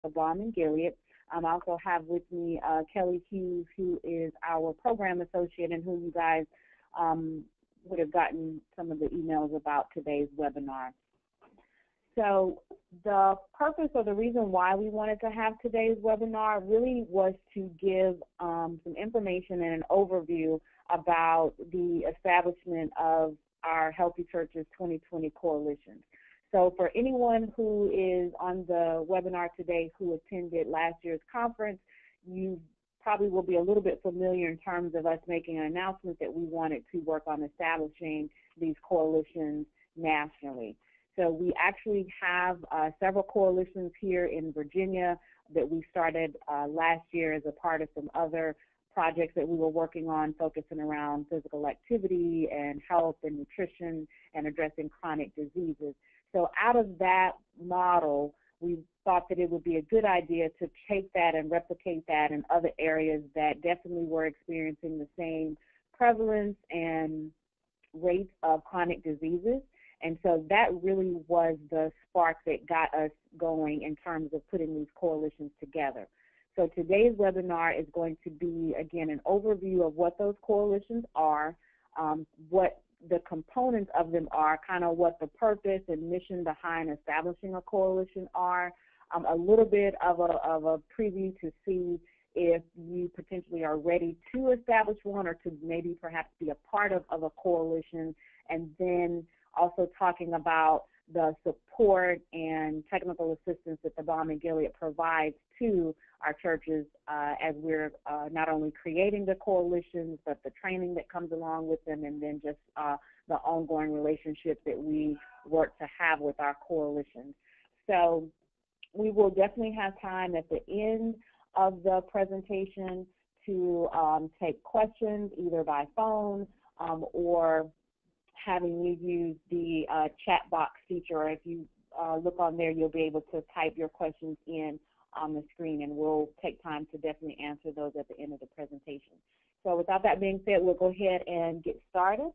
the Balm of Gilead. I also have with me Kelly Hughes, who is our program associate and who you guys would have gotten some of the emails about today's webinar. So the purpose or the reason why we wanted to have today's webinar really was to give some information and an overview about the establishment of our Healthy Churches 2020 Coalition. So for anyone who is on the webinar today who attended last year's conference, you probably will be a little bit familiar in terms of us making an announcement that we wanted to work on establishing these coalitions nationally. So we actually have several coalitions here in Virginia that we started last year as a part of some other projects that we were working on, focusing around physical activity and health and nutrition and addressing chronic diseases. So out of that model, we thought that it would be a good idea to take that and replicate that in other areas that definitely were experiencing the same prevalence and rates of chronic diseases. And so that really was the spark that got us going in terms of putting these coalitions together. So today's webinar is going to be, again, an overview of what those coalitions are, what the components of them are, kind of what the purpose and mission behind establishing a coalition are, a little bit of a preview to see if you potentially are ready to establish one or to maybe perhaps be a part of a coalition, and then also talking about the support and technical assistance that the Balm of Gilead provides to our churches as we're not only creating the coalitions, but the training that comes along with them, and then just the ongoing relationship that we work to have with our coalitions. So we will definitely have time at the end of the presentation to take questions either by phone or having you use the chat box feature, or if you look on there, you'll be able to type your questions in on the screen, and we'll take time to definitely answer those at the end of the presentation. So without that being said, we'll go ahead and get started.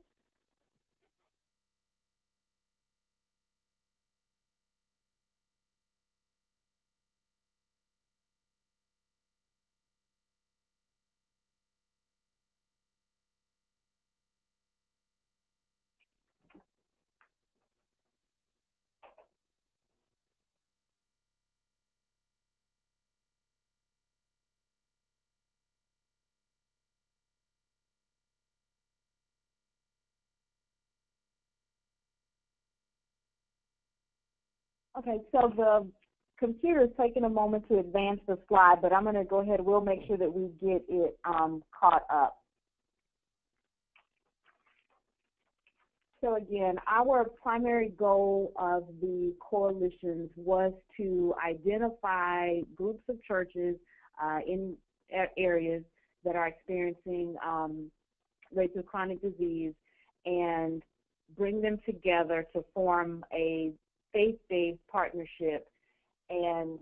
Okay, so the computer is taking a moment to advance the slide, but I'm going to go ahead. We'll make sure that we get it caught up. So again, our primary goal of the coalitions was to identify groups of churches in areas that are experiencing rates of chronic disease and bring them together to form a faith-based partnership, and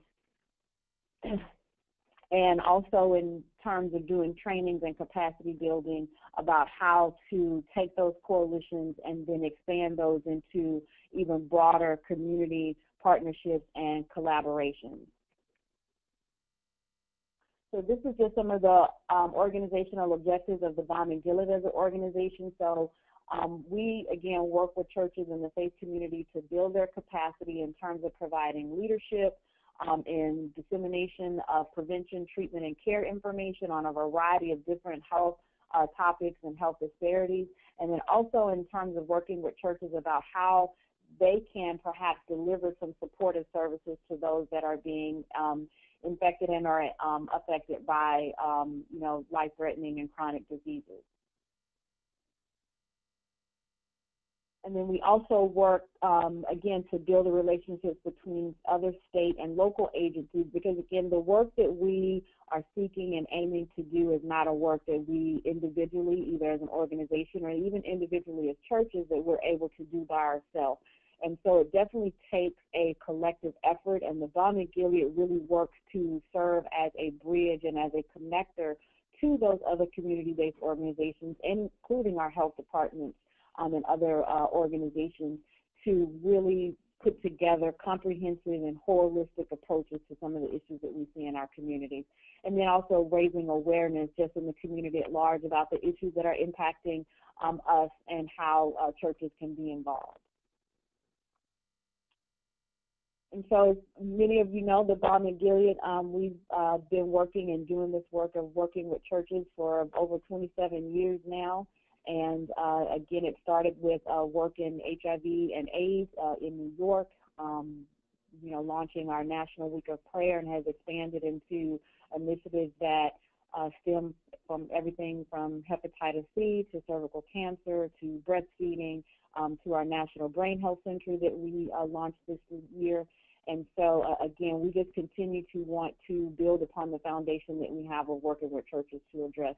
also in terms of doing trainings and capacity building about how to take those coalitions and then expand those into even broader community partnerships and collaborations. So this is just some of the organizational objectives of the Balm of Gilead as an organization. So we, again, work with churches in the faith community to build their capacity in terms of providing leadership in dissemination of prevention, treatment, and care information on a variety of different health topics and health disparities, and then also in terms of working with churches about how they can perhaps deliver some supportive services to those that are being infected and are affected by, life-threatening and chronic diseases. And then we also work, again, to build the relationships between other state and local agencies, because, again, the work that we are seeking and aiming to do is not a work that we individually, either as an organization or even individually as churches, that we're able to do by ourselves. And so it definitely takes a collective effort, and the Balm of Gilead really works to serve as a bridge and as a connector to those other community-based organizations, including our health departments and other organizations, to really put together comprehensive and holistic approaches to some of the issues that we see in our communities. And then also raising awareness just in the community at large about the issues that are impacting us and how churches can be involved. And so, as many of you know, the Balm of Gilead, we've been working and doing this work of working with churches for over 27 years now. And again, it started with work in HIV and AIDS in New York, launching our National Week of Prayer, and has expanded into initiatives that stem from everything from hepatitis C to cervical cancer to breastfeeding to our National Brain Health Center that we launched this year. And so, again, we just continue to want to build upon the foundation that we have of working with churches to address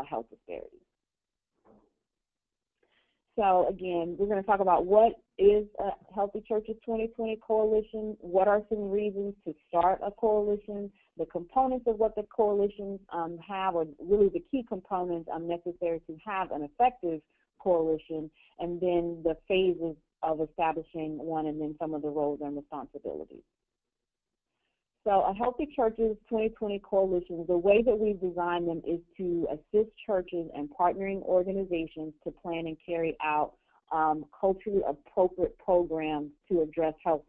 health disparities. So, again, we're going to talk about what is a Healthy Churches 2020 Coalition, what are some reasons to start a coalition, the components of what the coalitions have, or really the key components necessary to have an effective coalition, and then the phases of establishing one, and then some of the roles and responsibilities. So a Healthy Churches 2020 Coalition, the way that we've designed them is to assist churches and partnering organizations to plan and carry out culturally appropriate programs to address health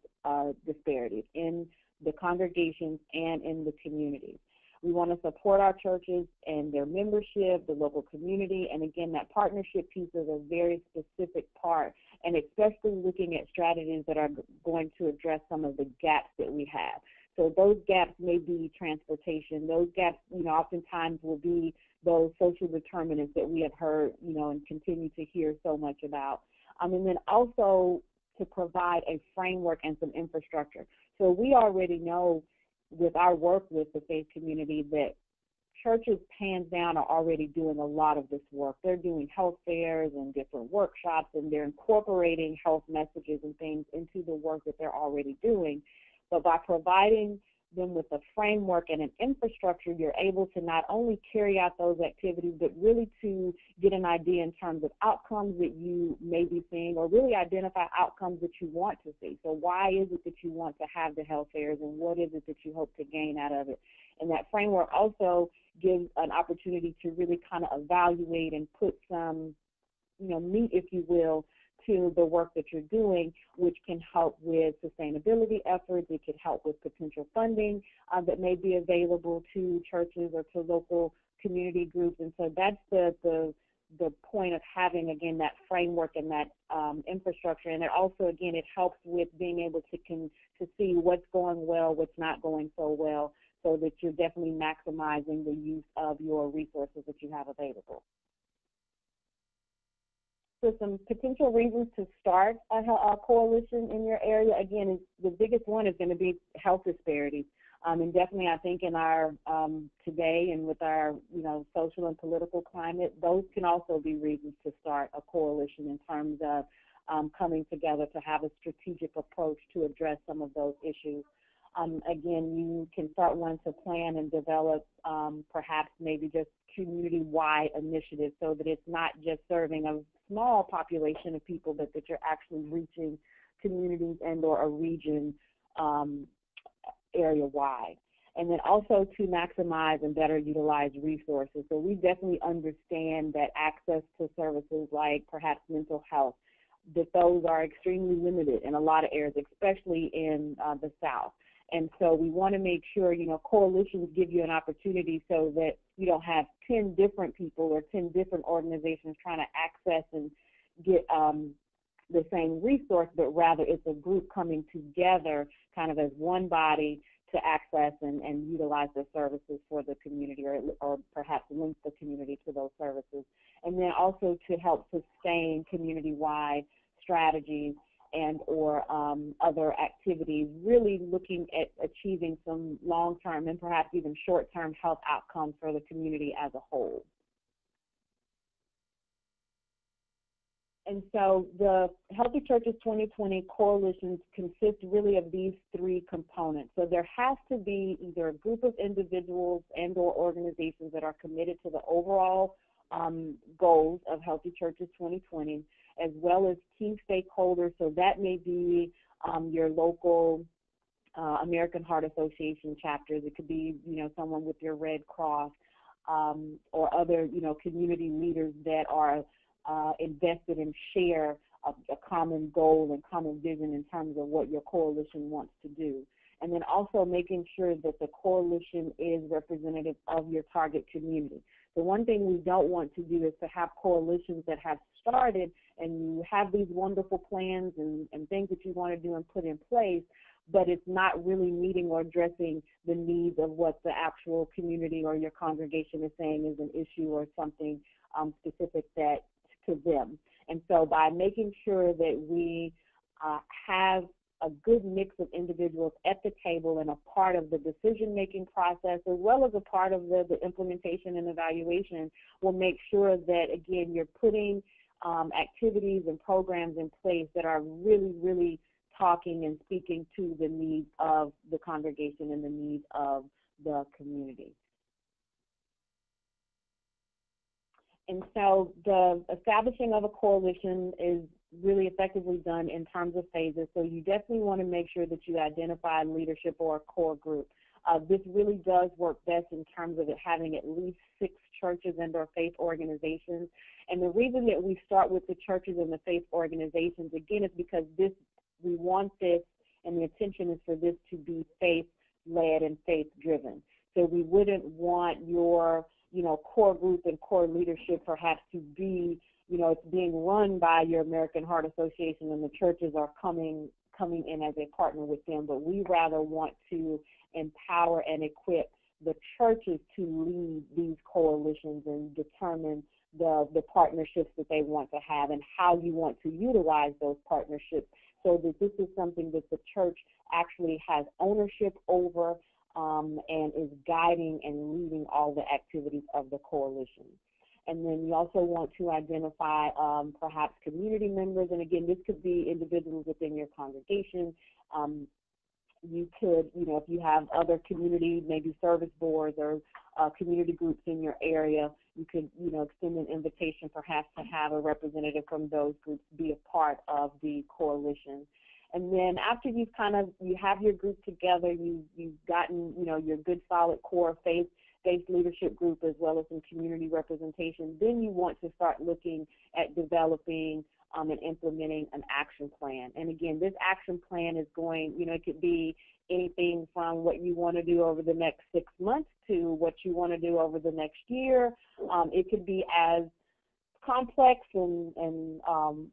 disparities in the congregations and in the communities. We want to support our churches and their membership, the local community, and again, that partnership piece is a very specific part, and especially looking at strategies that are going to address some of the gaps that we have. So those gaps may be transportation. Those gaps, oftentimes will be those social determinants that we have heard, and continue to hear so much about. And then also to provide a framework and some infrastructure. So we already know with our work with the faith community that churches, hands down, are already doing a lot of this work. They're doing health fairs and different workshops, and they're incorporating health messages and things into the work that they're already doing. But by providing them with a framework and an infrastructure, you're able to not only carry out those activities, but really to get an idea in terms of outcomes that you may be seeing, or really identify outcomes that you want to see. So why is it that you want to have the health fairs, and what is it that you hope to gain out of it? And that framework also gives an opportunity to really kind of evaluate and put some, meat, if you will, to the work that you're doing, which can help with sustainability efforts. It can help with potential funding that may be available to churches or to local community groups. And so that's the point of having, again, that framework and that infrastructure. And it also, again, it helps with being able to see what's going well, what's not going so well, so that you're definitely maximizing the use of your resources that you have available. So some potential reasons to start a coalition in your area, again, the biggest one is going to be health disparities. And definitely I think in our today and with our, social and political climate, those can also be reasons to start a coalition in terms of coming together to have a strategic approach to address some of those issues. Again, you can start one to plan and develop perhaps maybe just community-wide initiatives so that it's not just serving a small population of people, but that you're actually reaching communities and or a region area-wide. And then also to maximize and better utilize resources. So we definitely understand that access to services like perhaps mental health, that those are extremely limited in a lot of areas, especially in the South. And so we want to make sure, coalitions give you an opportunity so that you don't have 10 different people or 10 different organizations trying to access and get the same resource, but rather it's a group coming together kind of as one body to access and utilize the services for the community, or perhaps link the community to those services. And then also to help sustain community-wide strategies and or other activities, really looking at achieving some long-term and perhaps even short-term health outcomes for the community as a whole. And so the Healthy Churches 2020 coalitions consist really of these three components. So there has to be either a group of individuals and or organizations that are committed to the overall goals of Healthy Churches 2020, as well as key stakeholders. So that may be your local American Heart Association chapters. It could be, someone with your Red Cross, or other, community leaders that are invested and share a common goal and common vision in terms of what your coalition wants to do. And then also making sure that the coalition is representative of your target community. The one thing we don't want to do is to have coalitions that have started and you have these wonderful plans and things that you want to do and put in place, but it's not really meeting or addressing the needs of what the actual community or your congregation is saying is an issue or something specific that to them. And so by making sure that we have a good mix of individuals at the table and a part of the decision-making process, as well as a part of the implementation and evaluation, will make sure that, again, you're putting activities and programs in place that are really, really talking and speaking to the needs of the congregation and the needs of the community. And so the establishing of a coalition is really effectively done in terms of phases. So you definitely want to make sure that you identify leadership or a core group. This really does work best in terms of it having at least 6 churches and or faith organizations. And the reason that we start with the churches and the faith organizations, again, is because we want this, and the intention is for this to be faith-led and faith-driven. So we wouldn't want your core group and core leadership perhaps to be, it's being run by your American Heart Association and the churches are coming in as a partner with them, but we rather want to empower and equip the churches to lead these coalitions and determine the partnerships that they want to have and how you want to utilize those partnerships, so that this is something that the church actually has ownership over and is guiding and leading all the activities of the coalition. And then you also want to identify perhaps community members, and again, this could be individuals within your congregation. You could, if you have other community, maybe service boards or community groups in your area, you could, extend an invitation perhaps to have a representative from those groups be a part of the coalition. And then after you have your group together, you've gotten, your good solid core faith-based leadership group as well as some community representation, then you want to start looking at developing and implementing an action plan. And again, this action plan is going, it could be anything from what you want to do over the next 6 months to what you want to do over the next year. It could be as complex and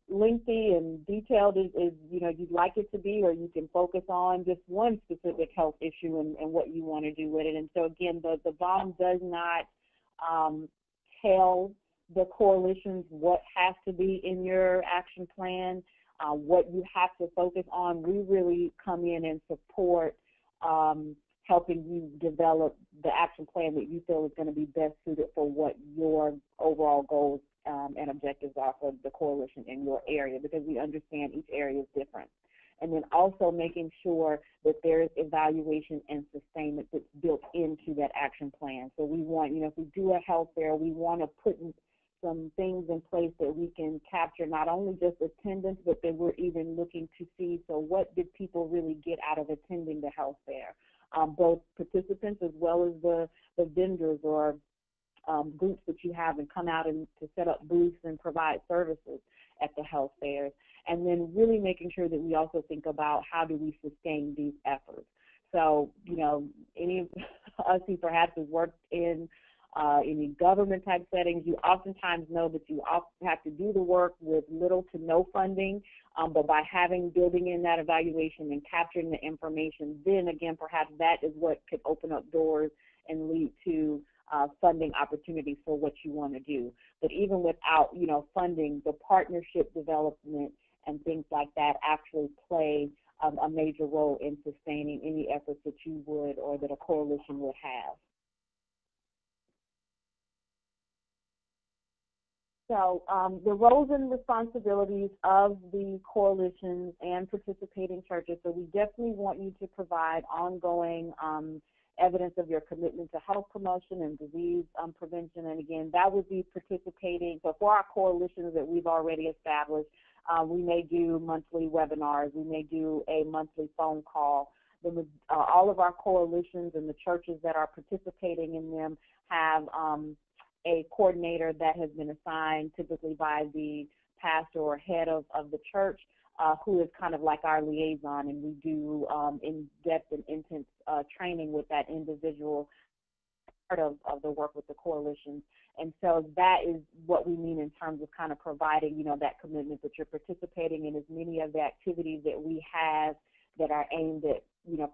lengthy and detailed as you'd like it to be, or you can focus on just one specific health issue and what you want to do with it. And so again, the Balm does not tell the coalitions what has to be in your action plan, what you have to focus on. We really come in and support helping you develop the action plan that you feel is going to be best suited for what your overall goals and objectives are for the coalition in your area, because we understand each area is different. And then also making sure that there is evaluation and sustainment that's built into that action plan. So we want, if we do a health fair, we want to put some things in place that we can capture not only just attendance, but that we're even looking to see, so what did people really get out of attending the health fair? Both participants as well as the vendors or groups that you have and come out and to set up booths and provide services at the health fairs. And then really making sure that we also think about how do we sustain these efforts. So, any of us who perhaps has worked in any government type settings, you oftentimes know that you have to do the work with little to no funding, but by building in that evaluation and capturing the information, then again, perhaps that is what could open up doors and lead to funding opportunities for what you want to do. But even without, funding, the partnership development and things like that actually play a major role in sustaining any efforts that you would or that a coalition would have. So the roles and responsibilities of the coalitions and participating churches. So we definitely want you to provide ongoing evidence of your commitment to health promotion and disease prevention. And again, that would be participating. So for our coalitions that we've already established, We may do monthly webinars. We may do a monthly phone call. All of our coalitions and the churches that are participating in them have a coordinator that has been assigned typically by the pastor or head of the church, who is kind of like our liaison, and we do in-depth and intense training with that individual part of the work with the coalitions. And so that is what we mean in terms of kind of providing, that commitment that you're participating in as many of the activities that we have that are aimed at,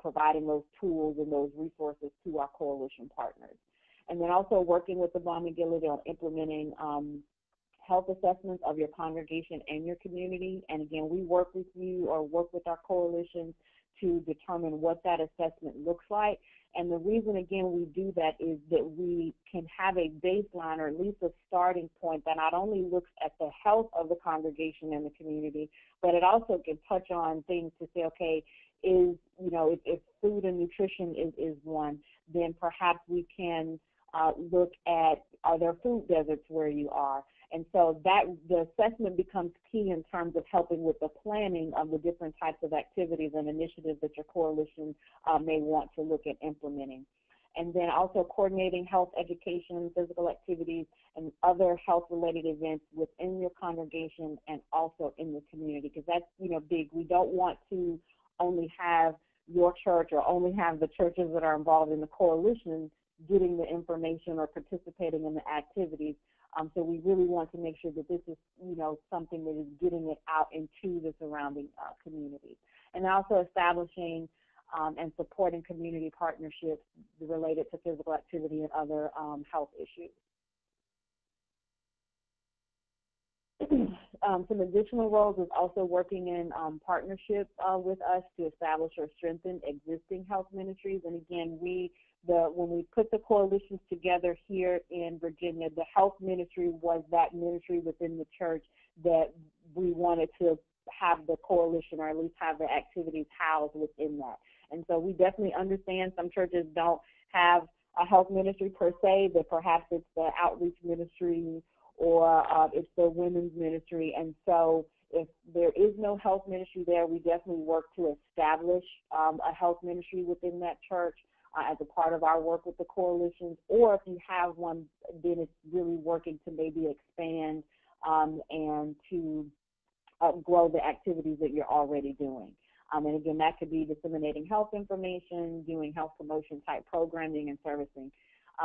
providing those tools and those resources to our coalition partners. And then also working with the Balm of Gilead on implementing health assessments of your congregation and your community. And again, we work with you or work with our coalitions to determine what that assessment looks like. And the reason, again, we do that is that we can have a baseline or at least a starting point that not only looks at the health of the congregation and the community, but it also can touch on things to say, okay, if food and nutrition is one, then perhaps we can look at, are there food deserts where you are? And so the assessment becomes key in terms of helping with the planning of the different types of activities and initiatives that your coalition may want to look at implementing. And then also coordinating health education, physical activities, and other health-related events within your congregation and also in the community, because that's, big. We don't want to only have your church or only have the churches that are involved in the coalition getting the information or participating in the activities. So we really want to make sure that this is, something that is getting it out into the surrounding communities. And also establishing and supporting community partnerships related to physical activity and other health issues. Some additional roles is also working in partnership with us to establish or strengthen existing health ministries. And again, when we put the coalitions together here in Virginia, the health ministry was that ministry within the church that we wanted to have the coalition or at least have the activities housed within that. And so we definitely understand some churches don't have a health ministry per se, but perhaps it's the outreach ministry or it's the women's ministry. And so if there is no health ministry there, we definitely work to establish a health ministry within that church as a part of our work with the coalitions. Or if you have one, then it's really working to maybe expand and to grow the activities that you're already doing. And again, that could be disseminating health information, doing health promotion type programming and servicing.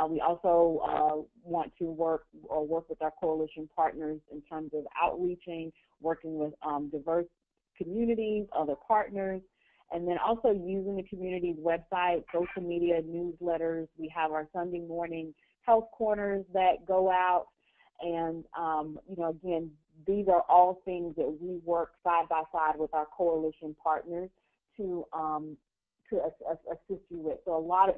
We also want to work with our coalition partners in terms of outreaching, working with diverse communities, other partners, and then also using the community's website, social media, newsletters. We have our Sunday morning health corners that go out. And, again, these are all things that we work side by side with our coalition partners to assist you with. So a lot of,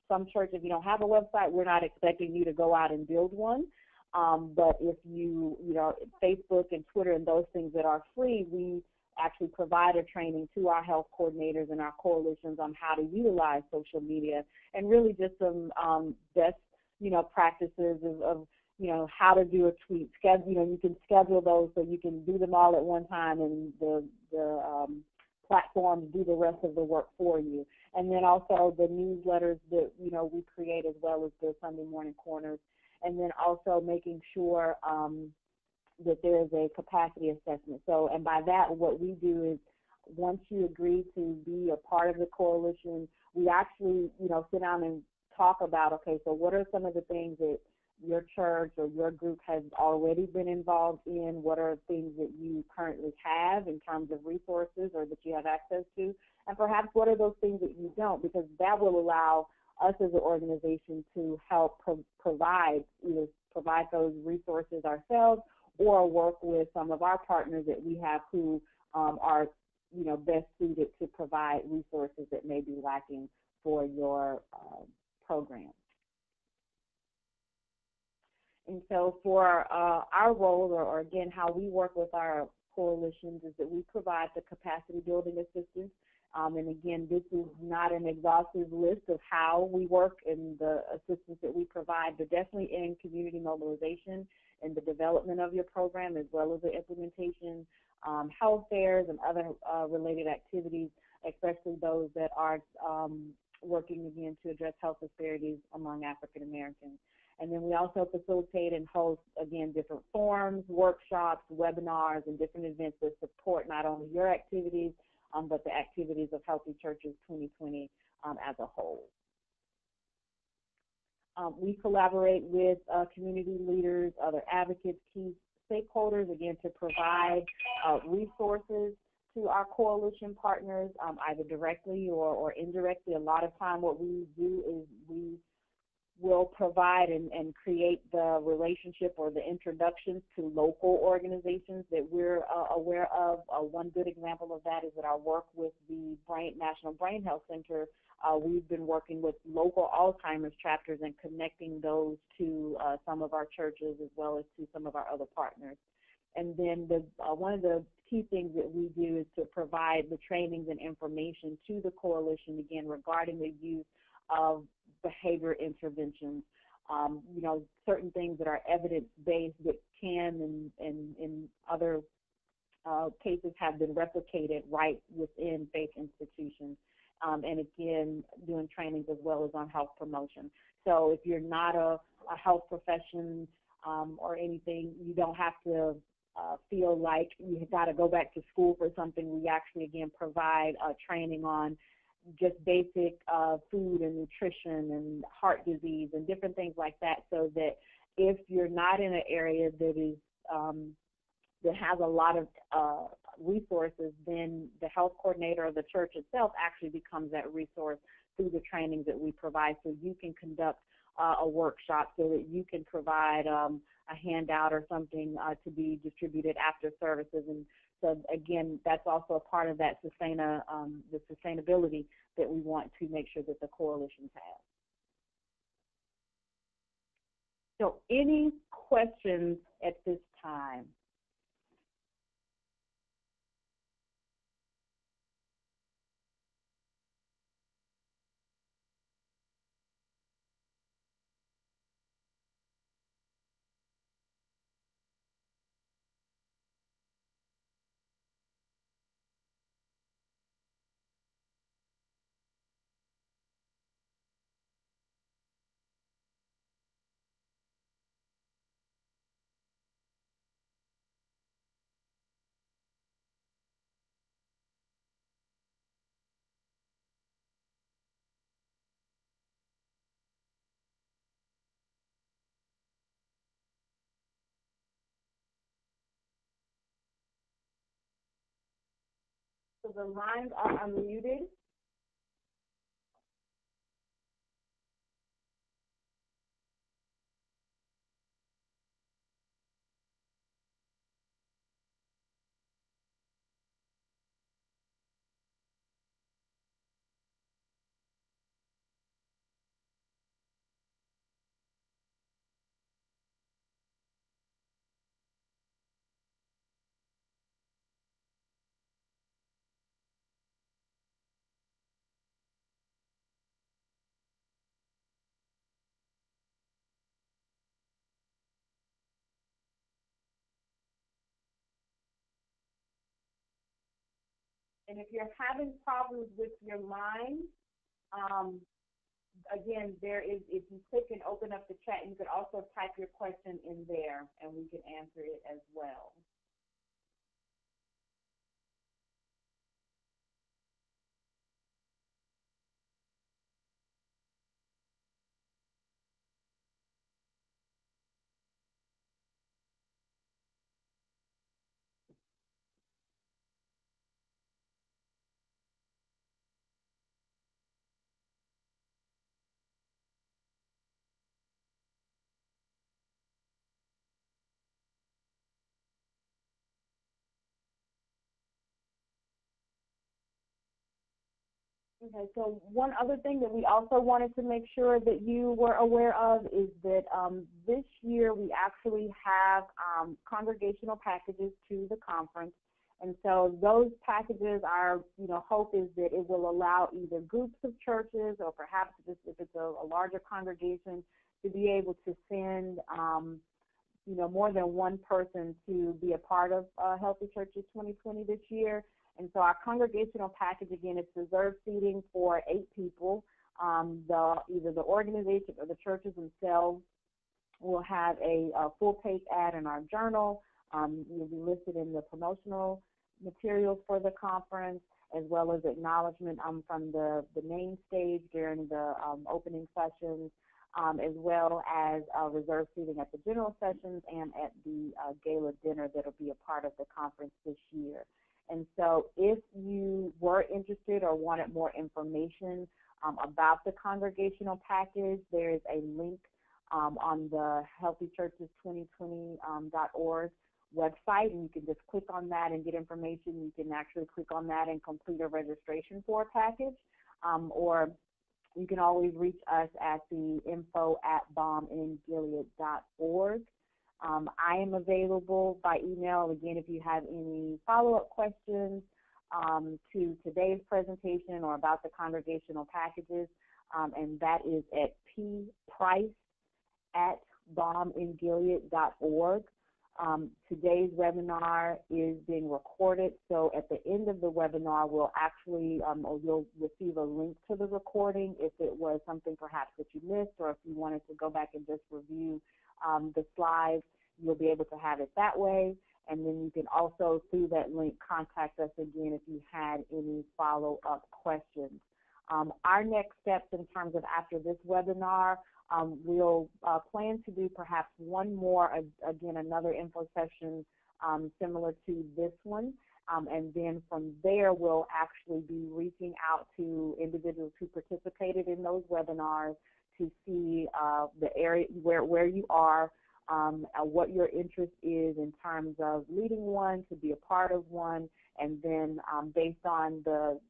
some churches, if you don't have a website, we're not expecting you to go out and build one. But if Facebook and Twitter and those things that are free, we actually provide a training to our health coordinators and our coalitions on how to utilize social media and really just some best, practices of how to do a tweet. You can schedule those so you can do them all at one time, and the platforms do the rest of the work for you. And then also the newsletters that, we create, as well as the Sunday morning corners. And then also making sure that there is a capacity assessment. So, and by that, what we do is once you agree to be a part of the coalition, we actually, sit down and talk about, okay, so what are some of the things that your church or your group has already been involved in? What are things that you currently have in terms of resources or that you have access to? And perhaps what are those things that you don't? Because that will allow us as an organization to help provide those resources ourselves or work with some of our partners that we have who are, best suited to provide resources that may be lacking for your program. And so for our role, or again, how we work with our coalitions, is that we provide the capacity building assistance. And again, this is not an exhaustive list of how we work and the assistance that we provide, but definitely in community mobilization and the development of your program, as well as the implementation, health fairs and other related activities, especially those that are working again to address health disparities among African Americans. And then we also facilitate and host, again, different forums, workshops, webinars, and different events that support not only your activities, but the activities of Healthy Churches 2020 as a whole. We collaborate with community leaders, other advocates, key stakeholders, again, to provide resources to our coalition partners, either directly or indirectly. A lot of time what we do is we will provide and create the relationship or the introductions to local organizations that we're aware of. One good example of that is that our work with the National Brain Health Center. We've been working with local Alzheimer's chapters and connecting those to some of our churches as well as to some of our other partners. And then one of the key things that we do is to provide the trainings and information to the coalition, again, regarding the use of behavior interventions, certain things that are evidence-based that can, in other cases, have been replicated right within faith institutions. And again, doing trainings as well as on health promotion. So if you're not a health profession or anything, you don't have to feel like you've got to go back to school for something. We actually, again, provide training on just basic food and nutrition and heart disease and different things like that, so that if you're not in an area that is that has a lot of resources, then the health coordinator or the church itself actually becomes that resource through the trainings that we provide. So you can conduct a workshop, so that you can provide a handout or something to be distributed after services. And so again, that's also a part of that the sustainability that we want to make sure that the coalitions have. So any questions at this time? So the lines are unmuted. And if you're having problems with your line, again, if you click and open up the chat, you could also type your question in there, and we can answer it as well. Okay, so one other thing that we also wanted to make sure that you were aware of is that this year we actually have congregational packages to the conference. And so those packages, our hope is that it will allow either groups of churches or perhaps if it's a larger congregation to be able to send more than one person to be a part of Healthy Churches 2020 this year. And so our congregational package, again, it's reserved seating for 8 people. Either the organization or the churches themselves will have a full-page ad in our journal. You'll be listed in the promotional materials for the conference, as well as acknowledgement from the main stage during the opening sessions, as well as reserved seating at the general sessions and at the gala dinner that will be a part of the conference this year. And so if you were interested or wanted more information about the congregational package, there is a link on the healthychurches2020.org website, and you can just click on that and get information. You can actually click on that and complete a registration for a package, or you can always reach us at the info@balmofgilead.org. I am available by email, again, if you have any follow-up questions to today's presentation or about the congregational packages, and that is at pprice@balmofgilead.org. Today's webinar is being recorded, so at the end of the webinar, we'll actually, or you'll receive a link to the recording if it was something perhaps that you missed, or if you wanted to go back and just review the slides, you'll be able to have it that way. And then you can also, through that link, contact us again if you had any follow-up questions. Our next steps in terms of after this webinar, we'll plan to do perhaps one more, again, another info session similar to this one. And then from there, we'll actually be reaching out to individuals who participated in those webinars to see the area where you are, what your interest is in terms of leading one, to be a part of one, and then based on the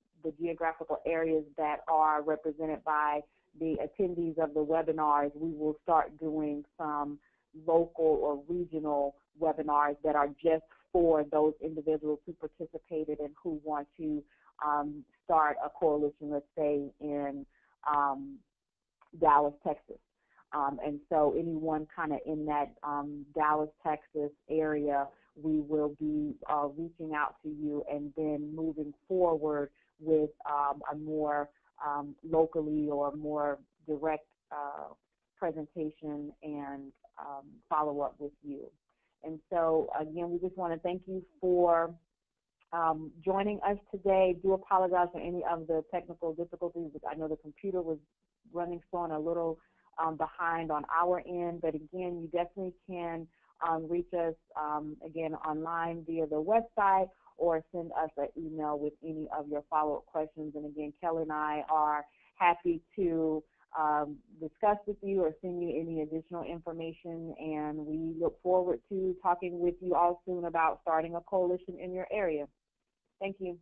geographical areas that are represented by the attendees of the webinars, we will start doing some local or regional webinars that are just for those individuals who participated and who want to start a coalition, let's say, in Dallas, Texas. And so anyone kind of in that Dallas, Texas area, we will be reaching out to you and then moving forward with a more locally or more direct presentation and follow-up with you. And so, again, we just want to thank you for joining us today. Do apologize for any of the technical difficulties. I know the computer was running slow and a little behind on our end, but again, you definitely can reach us again online via the website or send us an email with any of your follow-up questions. And again, Kelly and I are happy to discuss with you or send you any additional information, and we look forward to talking with you all soon about starting a coalition in your area. Thank you.